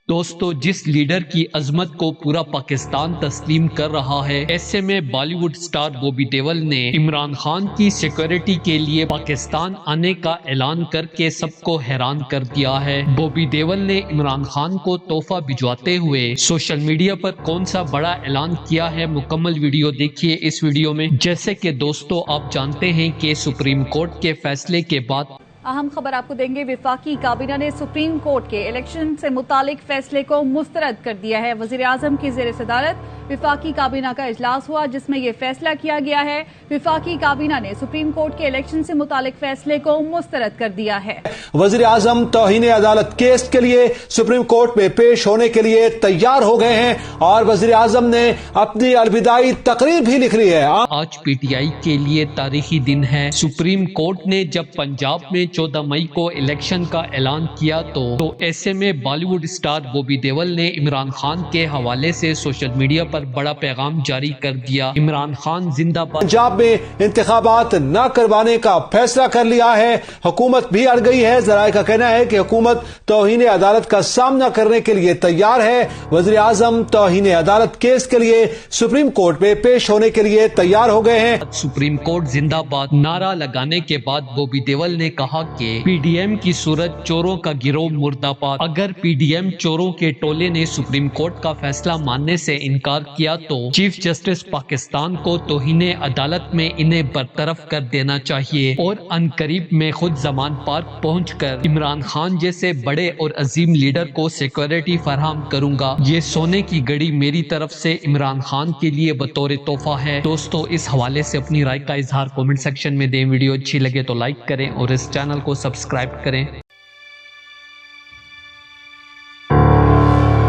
دوستو، جس لیڈر کی عظمت کو پورا پاکستان تسلیم کر رہا ہے، ایسے میں بالی ووڈ سٹار بوبی دیول نے عمران خان کی سیکیورٹی کے لیے پاکستان آنے کا اعلان کر کے سب کو حیران کر دیا ہے۔ بوبی دیول نے عمران خان کو تحفہ بھجواتے ہوئے سوشل میڈیا پر کون سا بڑا اعلان کیا ہے، مکمل ویڈیو دیکھیے اس ویڈیو میں۔ جیسے کہ دوستو آپ جانتے ہیں کہ سپریم کورٹ کے فیصلے کے بعد اہم خبر آپ کو دیں گے۔ وفاقی کابینہ نے سپریم کورٹ کے الیکشن سے متعلق فیصلے کو مسترد کر دیا ہے۔ وزیر اعظم کی زیر صدارت وفاقی کابینہ کا اجلاس ہوا، جس میں یہ فیصلہ کیا گیا ہے۔ وفاقی کابینہ نے سپریم کورٹ کے الیکشن سے متعلق فیصلے کو مسترد کر دیا ہے۔ وزیر اعظم توہین عدالت کیس کے لیے سپریم کورٹ میں پیش ہونے کے لیے تیار ہو گئے ہیں اور وزیر اعظم نے اپنی الوداعی تقریر بھی لکھ لی ہے۔ آج پی ٹی آئی کے لیے تاریخی دن ہے۔ سپریم کورٹ نے جب پنجاب میں 14 مئی کو الیکشن کا اعلان کیا تو ایسے میں بالی ووڈ سٹار بوبی دیول نے عمران خان کے حوالے سے سوشل میڈیا پر بڑا پیغام جاری کر دیا۔ عمران خان زندہ باد۔ پنجاب میں انتخابات نہ کروانے کا فیصلہ کر لیا ہے، حکومت بھی اڑ گئی ہے۔ ذرائع کا کہنا ہے کہ حکومت توہین عدالت کا سامنا کرنے کے لیے تیار ہے۔ وزیر اعظم توہین عدالت کیس کے لیے سپریم کورٹ میں پیش ہونے کے لیے تیار ہو گئے ہیں۔ سپریم کورٹ زندہ باد نعرہ لگانے کے بعد بوبی دیول نے کہا کہ پی ڈی ایم کی صورت چوروں کا گروہ مردہ باد۔ اگر پی ڈی ایم چوروں کے ٹولے نے سپریم کورٹ کا فیصلہ ماننے سے انکار کیا تو چیف جسٹس پاکستان کو توہین عدالت میں انہیں برطرف کر دینا چاہیے اور عنقریب میں خود زمان پارک پہنچ کر عمران خان جیسے بڑے اور عظیم لیڈر کو سیکیورٹی فراہم کروں گا۔ یہ سونے کی گھڑی میری طرف سے عمران خان کے لیے بطور تحفہ ہے۔ دوستو، اس حوالے سے اپنی رائے کا اظہار کامنٹ سیکشن میں دیں۔ ویڈیو اچھی لگے تو لائک کریں اور اس چینل کو سبسکرائب کریں۔